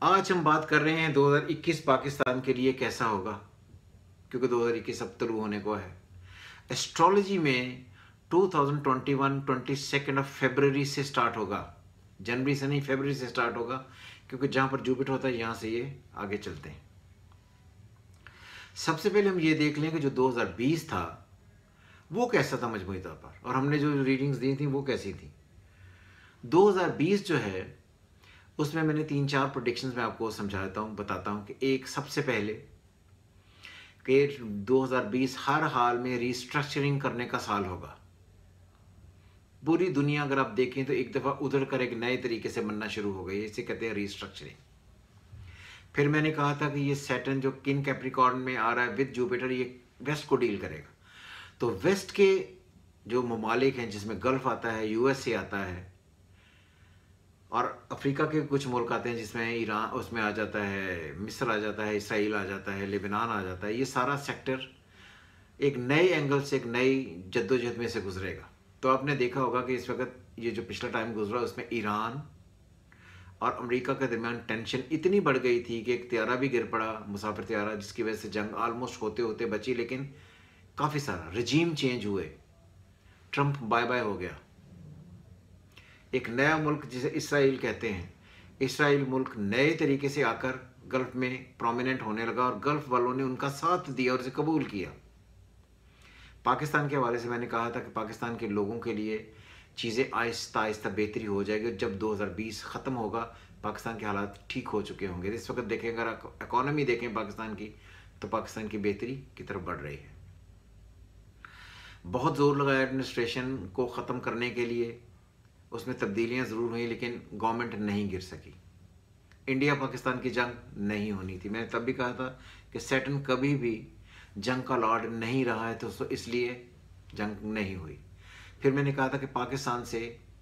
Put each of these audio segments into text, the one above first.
आज हम बात कर रहे हैं 2021 पाकिस्तान के लिए कैसा होगा, क्योंकि 2021 अब शुरू होने को है। एस्ट्रोलॉजी में 2021 22 ऑफ फरवरी से स्टार्ट होगा, जनवरी से नहीं, फरवरी से स्टार्ट होगा, क्योंकि जहां पर जुपिटर होता है यहां से ये आगे चलते हैं। सबसे पहले हम ये देख लें कि जो 2020 था वो कैसा था मजमूई तौर पर, और हमने जो रीडिंग्स दी थी वो कैसी थी। 2020 जो है उसमें मैंने 3-4 प्रोडिक्शंस में आपको समझाता हूँ, बताता हूँ कि एक सबसे पहले कि 2020 हर हाल में रिस्ट्रक्चरिंग करने का साल होगा। पूरी दुनिया अगर आप देखें तो एक दफ़ा उधर कर एक नए तरीके से बनना शुरू हो गई, इसे कहते हैं रिस्ट्रक्चरिंग। फिर मैंने कहा था कि ये सैटर्न जो किन कैप्रिकॉर्न में आ रहा है विद जुपिटर, ये वेस्ट को डील करेगा। तो वेस्ट के जो ममालिक हैं जिसमें गल्फ आता है, यूएसए आता है, और अफ्रीका के कुछ मुल्क आते हैं जिसमें ईरान उसमें आ जाता है, मिस्र आ जाता है, इसराइल आ जाता है, लेबनान आ जाता है। ये सारा सेक्टर एक नए एंगल से एक नई जद्दोजहद में से गुजरेगा। तो आपने देखा होगा कि इस वक्त ये जो पिछला टाइम गुजरा उसमें ईरान और अमेरिका के दरमियान टेंशन इतनी बढ़ गई थी कि एक त्यारा भी गिर पड़ा, मुसाफिर त्यारा, जिसकी वजह से जंग ऑलमोस्ट होते होते बची, लेकिन काफ़ी सारा रजीम चेंज हुए, ट्रंप बाय बाय हो गया। एक नया मुल्क जिसे इसराइल कहते हैं, इसराइल मुल्क नए तरीके से आकर गल्फ में प्रोमिनेंट होने लगा और गल्फ वालों ने उनका साथ दिया और इसे कबूल किया। पाकिस्तान के हवाले से मैंने कहा था कि पाकिस्तान के लोगों के लिए चीज़ें आहिस्ता आहिस्ता बेहतरी हो जाएगी। जब 2020 ख़त्म होगा पाकिस्तान के हालात ठीक हो चुके होंगे। इस वक्त देखें, अगर इकॉनमी देखें पाकिस्तान की, तो पाकिस्तान की बेहतरी की तरफ बढ़ रही है। बहुत ज़ोर लगाया एडमिनिस्ट्रेशन को ख़त्म करने के लिए, उसमें तब्दीलियां ज़रूर हुई, लेकिन गवर्नमेंट नहीं गिर सकी। इंडिया पाकिस्तान की जंग नहीं होनी थी। मैंने तब भी कहा था कि सैटर्न कभी भी जंग का लॉर्ड नहीं रहा है, तो इसलिए जंग नहीं हुई। फिर मैंने कहा था कि पाकिस्तान से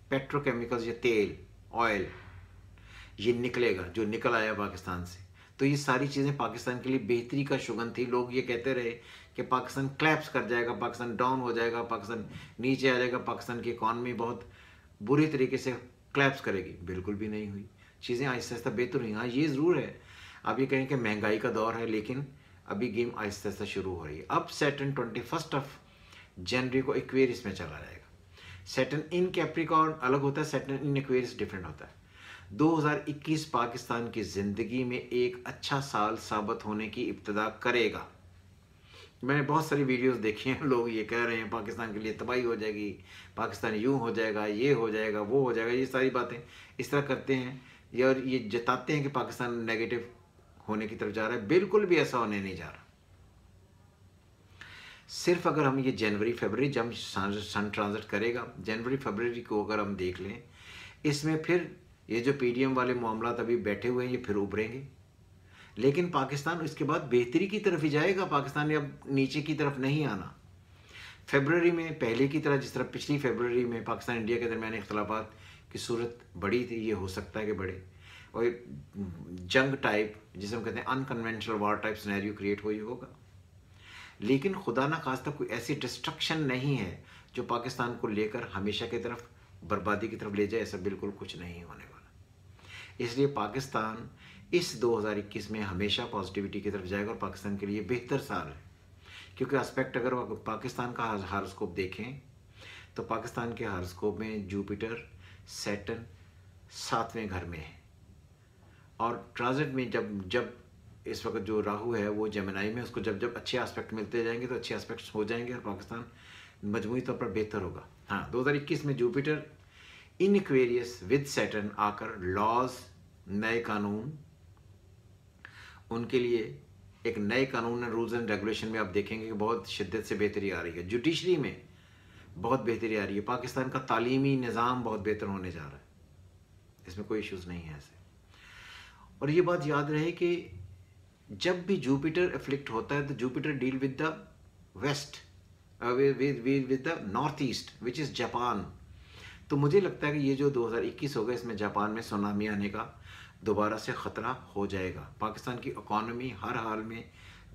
पेट्रोकेमिकल्स या तेल, ऑयल, ये निकलेगा, जो निकल आया पाकिस्तान से। तो ये सारी चीज़ें पाकिस्तान के लिए बेहतरी का शुगन थी। लोग ये कहते रहे कि पाकिस्तान क्लैप्स कर जाएगा, पाकिस्तान डाउन हो जाएगा, पाकिस्तान नीचे आ जाएगा, पाकिस्तान की इकॉनमी बहुत बुरी तरीके से क्लैप्स करेगी। बिल्कुल भी नहीं हुई, चीज़ें आहिस्ता आहिस्ता बेहतर हुई। हाँ, ये ज़रूर है, आप ये कहें कि महंगाई का दौर है, लेकिन अभी गेम आहिस्ता आहिस्ता शुरू हो रही है। अब सैटर्न 21 ऑफ जनवरी को एक्वेरियस में चला जाएगा। सैटर्न इन कैप्रिकॉर्न अलग होता है, सैटर्न इन एक्वेरियस डिफरेंट होता है। 2021 पाकिस्तान की ज़िंदगी में एक अच्छा साल साबित होने की इब्तिदा करेगा। मैंने बहुत सारी वीडियोस देखी हैं, लोग ये कह रहे हैं पाकिस्तान के लिए तबाही हो जाएगी, पाकिस्तान यूं हो जाएगा, ये हो जाएगा, वो हो जाएगा। ये सारी बातें इस तरह करते हैं और ये जताते हैं कि पाकिस्तान नेगेटिव होने की तरफ जा रहा है। बिल्कुल भी ऐसा होने नहीं जा रहा। सिर्फ अगर हम ये जनवरी फरवरी जब सन ट्रांजिट करेगा, जनवरी फरवरी को अगर हम देख लें, इसमें फिर ये जो पीडीएम वाले मामला अभी बैठे हुए हैं ये फिर उभरेंगे, लेकिन पाकिस्तान इसके बाद बेहतरी की तरफ ही जाएगा। पाकिस्तान ने अब नीचे की तरफ नहीं आना। फरवरी में पहले की तरह, जिस तरह पिछली फरवरी में पाकिस्तान इंडिया के दरमियान इख्तलाफात की सूरत बड़ी थी, ये हो सकता है कि बढ़े, और जंग टाइप, जिसे हम कहते हैं अनकन्वेंशनल वार टाइप सिनेरियो क्रिएट हो ही होगा। लेकिन खुदा ना खास्ता कोई ऐसी डिस्ट्रक्शन नहीं है जो पाकिस्तान को लेकर हमेशा की तरफ बर्बादी की तरफ ले जाए। ऐसा बिल्कुल कुछ नहीं होने वाला। इसलिए पाकिस्तान इस 2021 में हमेशा पॉजिटिविटी की तरफ जाएगा और पाकिस्तान के लिए बेहतर साल है। क्योंकि एस्पेक्ट अगर पाकिस्तान का हारोस्कोप देखें तो पाकिस्तान के हारोस्कोप में जुपिटर सैटर्न 7वें घर में है, और ट्रांजिट में जब इस वक्त जो राहु है वो जेमिनी में, उसको जब अच्छे एस्पेक्ट मिलते जाएंगे तो अच्छे एस्पेक्ट्स हो जाएंगे और पाकिस्तान मजमूई तौर पर बेहतर होगा। हाँ, 2021 में Jupiter in Aquarius with Saturn आकर लॉज, नए कानून, उनके लिए एक नए कानून एंड रूल्स एंड रेगुलेशन में आप देखेंगे कि बहुत शिद्दत से बेहतरी आ रही है। जुडिशरी में बहुत बेहतरी आ रही है। पाकिस्तान का तालीमी निज़ाम बहुत बेहतर होने जा रहा है, इसमें कोई इश्यूज़ नहीं है ऐसे। और ये बात याद रहे कि जब भी जुपिटर एफ्लिक्ट होता है तो Jupiter deal with the west, with the north east which is Japan. तो मुझे लगता है कि ये जो 2021 होगा इसमें जापान में सुनामी आने का दोबारा से ख़तरा हो जाएगा। पाकिस्तान की इकॉनमी हर हाल में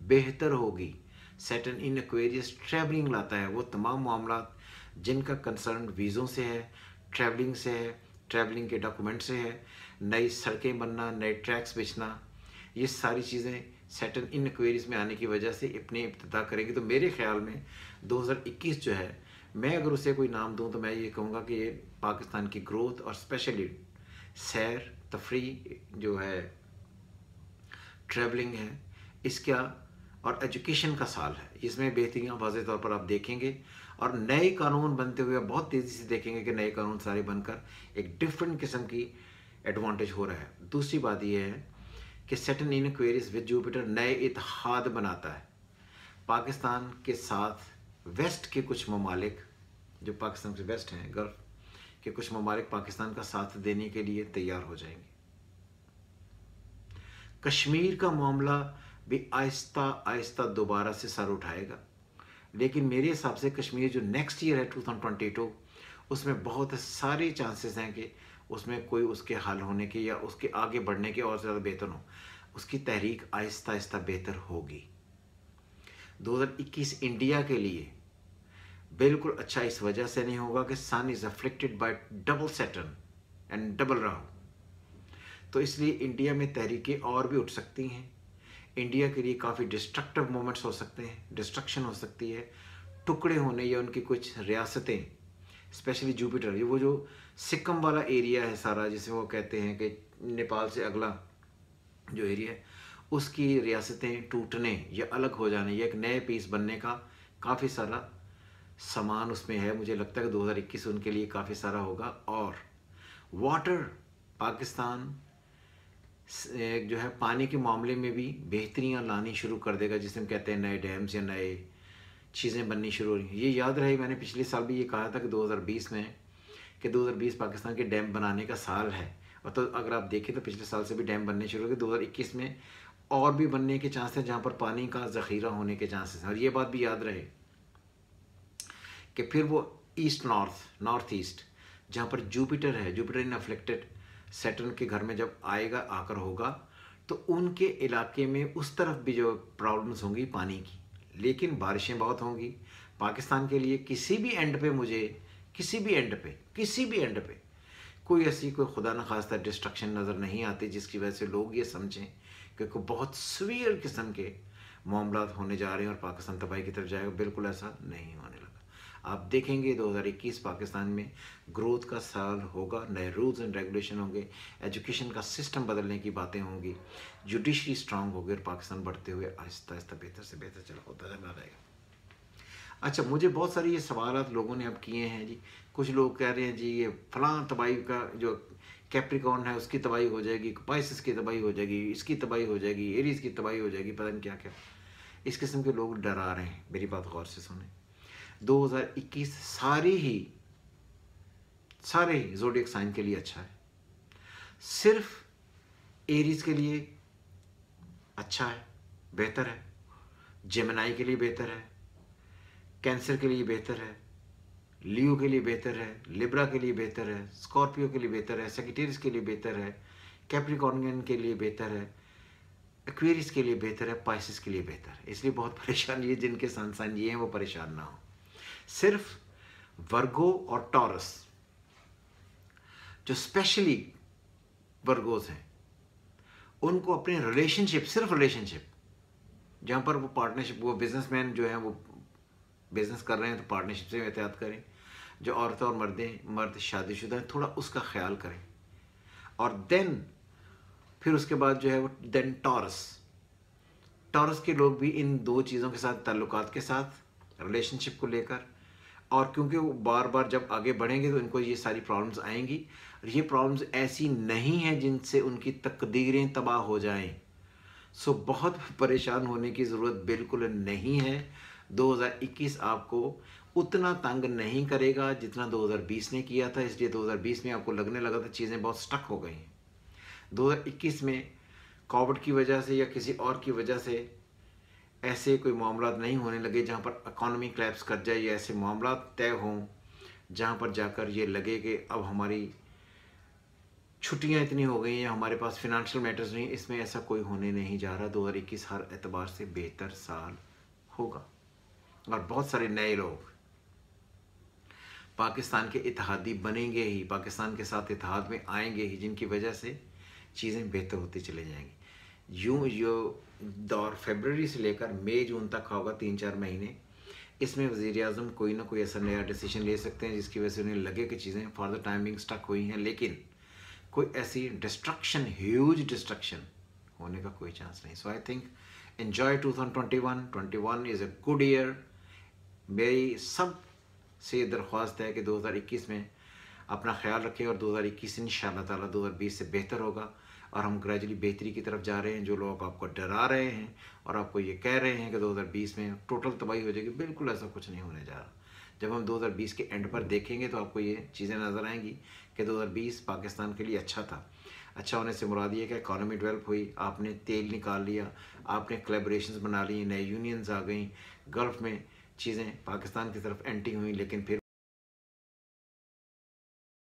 बेहतर होगी। सैटर्न इन एक्वेरियस ट्रैवलिंग लाता है, वो तमाम मामला जिनका कंसर्न वीज़ों से है, ट्रैवलिंग से है, ट्रैवलिंग के डॉक्यूमेंट से है, नई सड़कें बनना, नए ट्रैक्स बिछना, ये सारी चीज़ें सैटर्न इन एक्वेरियस में आने की वजह से अपने इब्तिदा करेंगी। तो मेरे ख्याल में 2021 जो है, मैं अगर उसे कोई नाम दूं तो मैं ये कहूँगा कि ये पाकिस्तान की ग्रोथ और स्पेशली सैर तफरी जो है, ट्रैवलिंग है, इसका और एजुकेशन का साल है। इसमें बेहतरीन वाज़ेह तौर पर आप देखेंगे और नए कानून बनते हुए आप बहुत तेज़ी से देखेंगे कि नए कानून सारे बनकर एक डिफरेंट किस्म की एडवांटेज हो रहा है। दूसरी बात यह है कि Saturn in Aquarius with Jupiter नए इत्तेहाद बनाता है पाकिस्तान के साथ। वेस्ट के कुछ ममालिक जो पाकिस्तान से वेस्ट हैं, गल्फ के कुछ ममालिक पाकिस्तान का साथ देने के लिए तैयार हो जाएंगे। कश्मीर का मामला भी आहिस्ता आहिस्ता दोबारा से सर उठाएगा, लेकिन मेरे हिसाब से कश्मीर जो नेक्स्ट ईयर है 2022, उसमें बहुत सारे चांसेस हैं कि उसमें कोई उसके हल होने के या उसके आगे बढ़ने के और ज़्यादा बेहतर हो। उसकी तहरीक आहिस्ता आहिस्ता बेहतर होगी। 2021 इंडिया के लिए बिल्कुल अच्छा इस वजह से नहीं होगा कि sun is afflicted by double Saturn and double Rahu, तो इसलिए इंडिया में तहरीकें और भी उठ सकती हैं। इंडिया के लिए काफ़ी डिस्ट्रक्टिव मोमेंट्स हो सकते हैं, डिस्ट्रक्शन हो सकती है, टुकड़े होने या उनकी कुछ रियासतें, स्पेशली जुपिटर, ये वो जो सिक्किम वाला एरिया है सारा, जिसे वो कहते हैं कि नेपाल से अगला जो एरिया है, उसकी रियासतें टूटने या अलग हो जाने या एक नए पीस बनने का काफ़ी सारा सामान उसमें है। मुझे लगता है कि 2021 उनके लिए काफ़ी सारा होगा। और वाटर, पाकिस्तान जो है पानी के मामले में भी बेहतरियाँ लानी शुरू कर देगा, जिसे हम कहते हैं नए डैम्स या नए चीज़ें बननी शुरू हो रही हैं। ये याद रहे, मैंने पिछले साल भी ये कहा था कि 2020 में कि 2020 पाकिस्तान के डैम बनाने का साल है। और तो अगर आप देखें तो पिछले साल से भी डैम बनने शुरू हो गए। 2021 में और भी बनने के चांस हैं जहाँ पर पानी का ज़ख़ीरा होने के चांसेस हैं। और ये बात भी याद रहे कि फिर वो ईस्ट नॉर्थ ईस्ट जहाँ पर जुपिटर है, जुपिटर इन अफ्लिक्टेड सैटर्न के घर में जब आएगा, आकर होगा, तो उनके इलाके में उस तरफ भी जो प्रॉब्लम्स होंगी पानी की, लेकिन बारिशें बहुत होंगी। पाकिस्तान के लिए किसी भी एंड पे मुझे किसी भी एंड पे कोई ऐसी कोई खुदा न खास्ता डिस्ट्रक्शन नज़र नहीं आती जिसकी वजह से लोग ये समझें कि कोई बहुत सीवियर किस्म के मामला होने जा रहे हैं और पाकिस्तान तबाही की तरफ जाएगा। बिल्कुल ऐसा नहीं होने लगा। आप देखेंगे 2021 पाकिस्तान में ग्रोथ का साल होगा, नए रूल्स एंड रेगुलेशन होंगे, एजुकेशन का सिस्टम बदलने की बातें होंगी, जुडिशरी स्ट्रांग होगी और पाकिस्तान बढ़ते हुए आहिस्ता आहिस्ता बेहतर से बेहतर चला होता चला रहेगा। अच्छा, मुझे बहुत सारे ये सवाल लोगों ने अब किए हैं जी। कुछ लोग कह रहे हैं जी ये फलां तबाही का जो कैप्रिकॉर्न है उसकी तबाही हो जाएगी, पाइसेस की तबाही हो जाएगी, इसकी तबाही हो जाएगी, एरीज की तबाही हो जाएगी, पता नहीं क्या क्या। इस किस्म के लोग डरा रहे हैं। मेरी बात गौर से सुने। 2021 सारे ही ज़ोडिएक साइन के लिए अच्छा है। सिर्फ एरीज के लिए अच्छा है, बेहतर है, जेमिनी के लिए बेहतर है, कैंसर के लिए बेहतर है, लियो के लिए बेहतर है, लिब्रा के लिए बेहतर है, स्कॉर्पियो के लिए बेहतर है, सेजिटेरियस के लिए बेहतर है, कैप्रिकॉर्नियन के लिए बेहतर है, एक्वेरियस के लिए बेहतर है, पाइसेस के लिए बेहतर है। इसलिए बहुत परेशान ये जिनके सन ये हैं वो परेशान ना हो। सिर्फ वर्गो और टॉरस जो स्पेशली वर्गोस हैं उनको अपने सिर्फ रिलेशनशिप जहाँ पर वो पार्टनरशिप, वो बिजनेसमैन जो हैं वो बिजनेस कर रहे हैं तो पार्टनरशिप से एहतियात करें। जो औरतें और मर्द शादीशुदा हैं थोड़ा उसका ख्याल करें। और फिर उसके बाद जो है वो टॉरस के लोग भी इन दो चीज़ों के साथ, ताल्लुकात के साथ, रिलेशनशिप को लेकर, और क्योंकि वो बार बार जब आगे बढ़ेंगे तो इनको ये सारी प्रॉब्लम्स आएंगी। और ये प्रॉब्लम्स ऐसी नहीं हैं जिनसे उनकी तकदीरें तबाह हो जाएं। सो बहुत परेशान होने की ज़रूरत बिल्कुल नहीं है। 2021 आपको उतना तंग नहीं करेगा जितना 2020 ने किया था। इसलिए 2020 में आपको लगने लगा था चीज़ें बहुत स्टक हो गई हैं। 2021 में कोविड की वजह से या किसी और की वजह से ऐसे कोई मामला नहीं होने लगे जहाँ पर इकॉनमी क्लैप्स कर जाए या ऐसे मामला तय हों जहाँ पर जाकर ये लगे कि अब हमारी छुट्टियाँ इतनी हो गई हैं, हमारे पास फिनंशियल मैटर्स नहीं। इसमें ऐसा कोई होने नहीं जा रहा। 2021 हर एतबार से बेहतर साल होगा और बहुत सारे नए लोग पाकिस्तान के इत्तेहादी बनेंगे ही, पाकिस्तान के साथ इत्तेहाद में आएंगे ही, जिनकी वजह से चीज़ें बेहतर होती चली जाएंगी। यूँ जो दौर फरवरी से लेकर मई जून तक का होगा, 3-4 महीने, इसमें वज़ीर-ए-आज़म कोई ना कोई ऐसा नया डिसीजन ले सकते हैं जिसकी वजह से उन्हें लगे कि चीज़ें फॉर द टाइमिंग स्टक हुई हैं, लेकिन कोई ऐसी डिस्ट्रक्शन, ह्यूज डिस्ट्रक्शन होने का कोई चांस नहीं। So I think enjoy 2021 is a good year. मेरी सब से दरख्वास्त है कि 2021 में अपना ख्याल रखें और 2021 इंशाअल्लाह ताला 2020 से बेहतर होगा और हम ग्रेजुअली बेहतरी की तरफ जा रहे हैं। जो लोग आपको डरा रहे हैं और आपको ये कह रहे हैं कि 2020 में टोटल तबाही हो जाएगी, बिल्कुल ऐसा कुछ नहीं होने जा रहा। जब हम 2020 के एंड पर देखेंगे तो आपको ये चीज़ें नज़र आएंगी कि 2020 पाकिस्तान के लिए अच्छा था। अच्छा होने से मुराद ये कि इकॉनमी डेवलप हुई, आपने तेल निकाल लिया, आपने कोलैबोरेशंस बना ली, नए यूनियंस आ गई, गल्फ़ में चीज़ें पाकिस्तान की तरफ एंटी हुई, लेकिन फिर